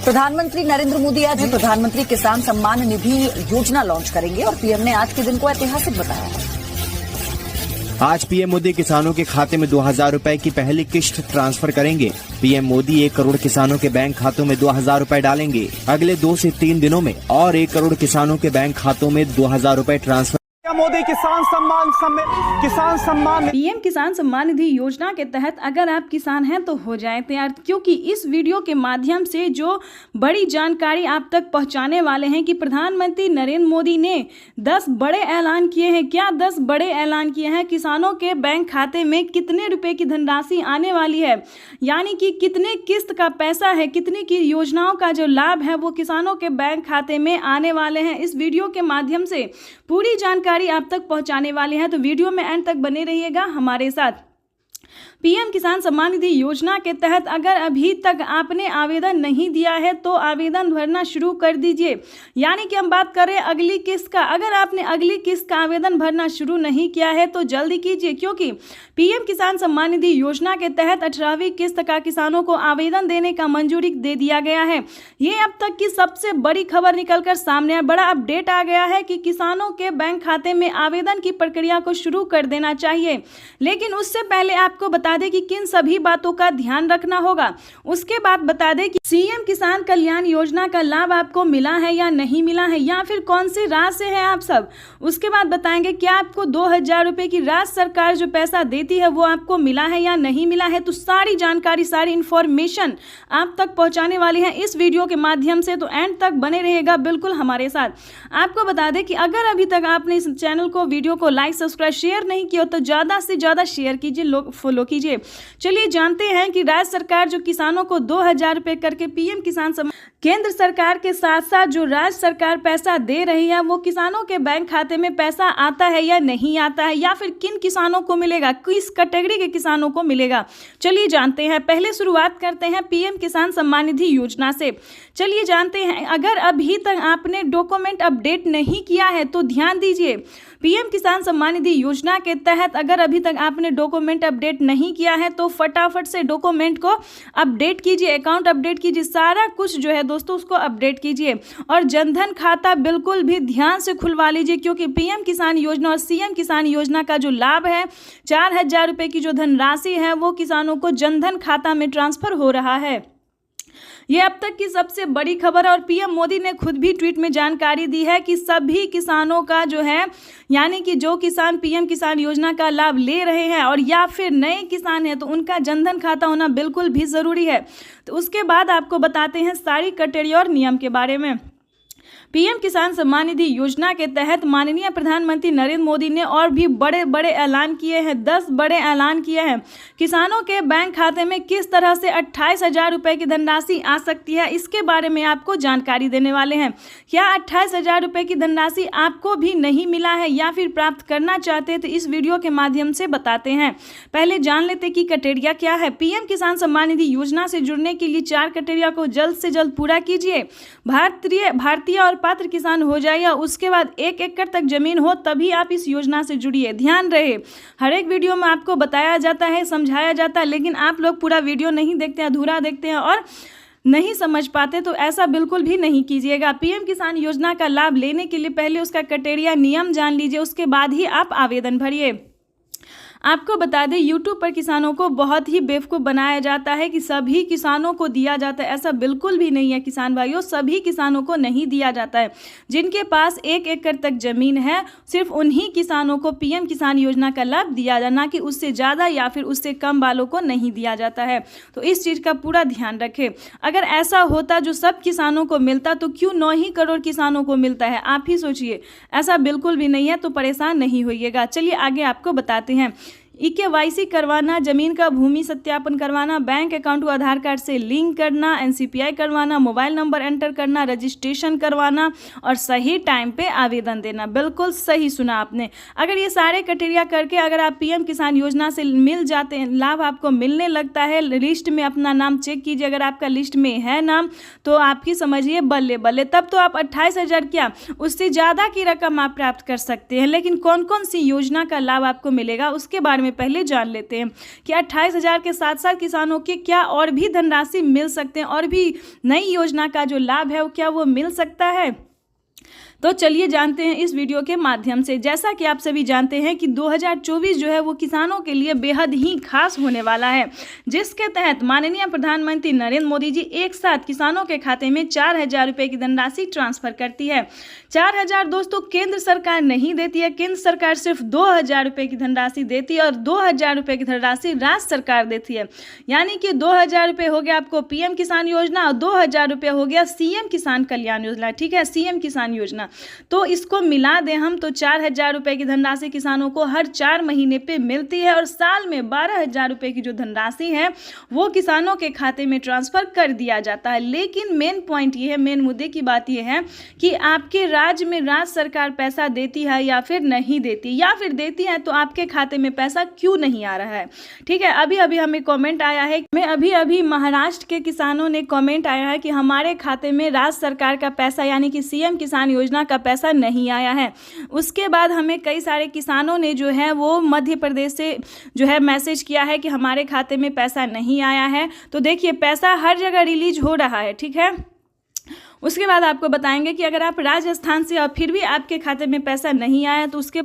प्रधानमंत्री नरेंद्र मोदी आज प्रधानमंत्री किसान सम्मान निधि योजना लॉन्च करेंगे और पीएम ने आज के दिन को ऐतिहासिक बताया है। आज पीएम मोदी किसानों के खाते में 2000 रुपए की पहली किश्त ट्रांसफर करेंगे। पीएम मोदी 1 करोड़ किसानों के बैंक खातों में 2000 रुपए डालेंगे। अगले 2 से 3 दिनों में और 1 करोड़ किसानों के बैंक खातों में 2000 रुपए ट्रांसफर। मोदी किसान सम्मान पीएम किसान सम्मान निधि योजना के तहत अगर आप किसान हैं तो हो जाए तैयार, क्योंकि इस वीडियो के माध्यम से जो बड़ी जानकारी आप तक पहुंचाने वाले हैं कि प्रधानमंत्री नरेंद्र मोदी ने 10 बड़े ऐलान किए हैं। क्या 10 बड़े ऐलान किए हैं? किसानों के बैंक खाते में कितने रुपए की धनराशि आने वाली है, यानी कि कितने किस्त का पैसा है, कितनी की योजनाओं का जो लाभ है वो किसानों के बैंक खाते में आने वाले हैं। इस वीडियो के माध्यम से पूरी जानकारी आप तक पहुंचाने वाले हैं, तो वीडियो में एंड तक बने रहिएगा हमारे साथ। पीएम किसान सम्मान निधि योजना के तहत अगर अभी तक आपने आवेदन नहीं दिया है तो आवेदन भरना शुरू कर दीजिए। यानी कि हम बात कर रहे हैं अगली किस्त का। अगर आपने अगली किस्त का आवेदन भरना शुरू नहीं किया है तो जल्दी कीजिए, क्योंकि पीएम किसान सम्मान निधि योजना के तहत 18वीं किस्त का किसानों को आवेदन देने का मंजूरी दे दिया गया है। ये अब तक की सबसे बड़ी खबर निकलकर सामने है। बड़ा अपडेट आ गया है कि किसानों के बैंक खाते में आवेदन की प्रक्रिया को शुरू कर देना चाहिए। लेकिन उससे पहले आपको बता दें कि किन सभी बातों का ध्यान रखना होगा। उसके बाद बता दें कि सीएम किसान कल्याण योजना का लाभ आपको मिला है या नहीं मिला है, या फिर कौन सी राज्य से है आप सब। उसके बाद बताएंगे क्या आपको 2000 रुपए की राज्य सरकार जो पैसा देती है वो आपको मिला है या नहीं मिला है। तो सारी जानकारी, सारी इंफॉर्मेशन आप तक पहुंचाने वाली है इस वीडियो के माध्यम से, तो एंड तक बने रहेगा बिल्कुल हमारे साथ। आपको बता दें कि अगर अभी तक आपने इस चैनल को, वीडियो को लाइक, सब्सक्राइब, शेयर नहीं किया तो ज्यादा से ज्यादा शेयर कीजिए, लोग फॉलो कीजिए। चलिए जानते हैं कि राज्य सरकार जो किसानों को 2000 रुपए करके पीएम किसान सम्मान, केंद्र सरकार के साथ साथ जो राज्य सरकार पैसा दे रही है वो किसानों के बैंक खाते में पैसा आता है या नहीं आता है, या फिर किन किसानों को मिलेगा, किस कैटेगरी के किसानों को मिलेगा। चलिए जानते हैं। पहले शुरुआत करते हैं पीएम किसान सम्मान निधि योजना से। चलिए जानते हैं, अगर अभी तक आपने डॉक्यूमेंट अपडेट नहीं किया है तो ध्यान दीजिए। पीएम किसान सम्मान निधि योजना के तहत अगर अभी तक आपने डॉक्यूमेंट अपडेट नहीं किया है तो फटाफट से डॉक्यूमेंट को अपडेट कीजिए, अकाउंट अपडेट कीजिए, सारा कुछ जो है दोस्तों उसको अपडेट कीजिए। और जनधन खाता बिल्कुल भी ध्यान से खुलवा लीजिए, क्योंकि पीएम किसान योजना और सीएम किसान योजना का जो लाभ है 4000 रुपए की जो धनराशि है वो किसानों को जनधन खाता में ट्रांसफर हो रहा है। ये अब तक की सबसे बड़ी खबर है और पीएम मोदी ने खुद भी ट्वीट में जानकारी दी है कि सभी किसानों का जो है, यानी कि जो किसान पीएम किसान योजना का लाभ ले रहे हैं और या फिर नए किसान हैं तो उनका जनधन खाता होना बिल्कुल भी ज़रूरी है। तो उसके बाद आपको बताते हैं सारी क्राइटेरिया और नियम के बारे में। पीएम किसान सम्मान निधि योजना के तहत माननीय प्रधानमंत्री नरेंद्र मोदी ने और भी बड़े बड़े ऐलान किए हैं, 10 बड़े ऐलान किए हैं। किसानों के बैंक खाते में किस तरह से 28,000 रुपए की धनराशि आ सकती है, इसके बारे में आपको जानकारी देने वाले हैं। क्या 28,000 रुपए की धनराशि आपको भी नहीं मिला है या फिर प्राप्त करना चाहते हैं तो इस वीडियो के माध्यम से बताते हैं। पहले जान लेते कि क्राइटेरिया क्या है। पीएम किसान सम्मान निधि योजना से जुड़ने के लिए 4 क्राइटेरिया को जल्द से जल्द पूरा कीजिए। भारतीय और पात्र किसान हो जाए या उसके बाद 1 एकड़ तक जमीन हो तभी आप इस योजना से जुड़िए। ध्यान रहे, हर एक वीडियो में आपको बताया जाता है, समझाया जाता है, लेकिन आप लोग पूरा वीडियो नहीं देखते हैं, अधूरा देखते हैं और नहीं समझ पाते, तो ऐसा बिल्कुल भी नहीं कीजिएगा। पीएम किसान योजना का लाभ लेने के लिए पहले उसका क्राइटेरिया, नियम जान लीजिए, उसके बाद ही आप आवेदन भरिए। आपको बता दें यूट्यूब पर किसानों को बहुत ही बेवकूफ़ बनाया जाता है कि सभी किसानों को दिया जाता है। ऐसा बिल्कुल भी नहीं है किसान भाइयों, सभी किसानों को नहीं दिया जाता है। जिनके पास 1 एकड़ तक ज़मीन है सिर्फ उन्हीं किसानों को पीएम किसान योजना का लाभ दिया जाना, कि उससे ज़्यादा या फिर उससे कम वालों को नहीं दिया जाता है। तो इस चीज़ का पूरा ध्यान रखें। अगर ऐसा होता जो सब किसानों को मिलता तो क्यों 9 ही करोड़ किसानों को मिलता है, आप ही सोचिए। ऐसा बिल्कुल भी नहीं है, तो परेशान नहीं होइएगा। चलिए आगे आपको बताते हैं। EKYC करवाना, जमीन का भूमि सत्यापन करवाना, बैंक अकाउंट को आधार कार्ड से लिंक करना, NCPI करवाना, मोबाइल नंबर एंटर करना, रजिस्ट्रेशन करवाना और सही टाइम पे आवेदन देना। बिल्कुल सही सुना आपने। अगर ये सारे क्राइटेरिया करके अगर आप पीएम किसान योजना से मिल जाते हैं, लाभ आपको मिलने लगता है, लिस्ट में अपना नाम चेक कीजिए, अगर आपका लिस्ट में है नाम तो आपकी समझिए बल्ले बल्ले, तब तो आप 28,000 क्या उससे ज़्यादा की रकम आप प्राप्त कर सकते हैं। लेकिन कौन कौन सी योजना का लाभ आपको मिलेगा उसके बारे में में पहले जान लेते हैं कि 28,000 के साथ साथ किसानों के क्या और भी धनराशि मिल सकते हैं और भी नई योजना का जो लाभ है वो क्या वो मिल सकता है। तो चलिए जानते हैं इस वीडियो के माध्यम से। जैसा कि आप सभी जानते हैं कि 2024 जो है वो किसानों के लिए बेहद ही खास होने वाला है, जिसके तहत माननीय प्रधानमंत्री नरेंद्र मोदी जी एक साथ किसानों के खाते में 4,000 रुपये की धनराशि ट्रांसफर करती है। 4,000 दोस्तों केंद्र सरकार नहीं देती है, केंद्र सरकार सिर्फ 2,000 रुपये की धनराशि देती है और 2,000 रुपये की धनराशि राज्य सरकार देती है। यानी कि 2,000 रुपये हो गया आपको पीएम किसान योजना और 2,000 रुपये हो गया सीएम किसान कल्याण योजना। ठीक है, सीएम किसान योजना। तो इसको मिला दें हम तो 4,000 रुपये की धनराशि किसानों को हर 4 महीने पे मिलती है और साल में 12,000 रुपये की जो धनराशि है वो किसानों के खाते में ट्रांसफर कर दिया जाता है। लेकिन मेन पॉइंट ये है, मेन मुद्दे की बात ये है कि आपके राज्य में राज्य सरकार पैसा देती है या फिर नहीं देती, या फिर देती है तो आपके खाते में पैसा क्यों नहीं आ रहा है। ठीक है, अभी अभी हमें कमेंट आया है, अभी महाराष्ट्र के किसानों ने कमेंट आया है कि हमारे खाते में राज्य सरकार का पैसा यानी कि सीएम किसान योजना का पैसा नहीं आया है। उसके बाद हमें कई सारे किसानों ने जो है वो मध्य प्रदेश से जो है मैसेज किया है कि हमारे खाते में पैसा नहीं आया है। तो देखिए पैसा हर जगह रिलीज हो रहा है। ठीक है, उसके बाद आपको बताएंगे कि अगर आप राजस्थान से और फिर भी आपके खाते में पैसा नहीं आया तो उसके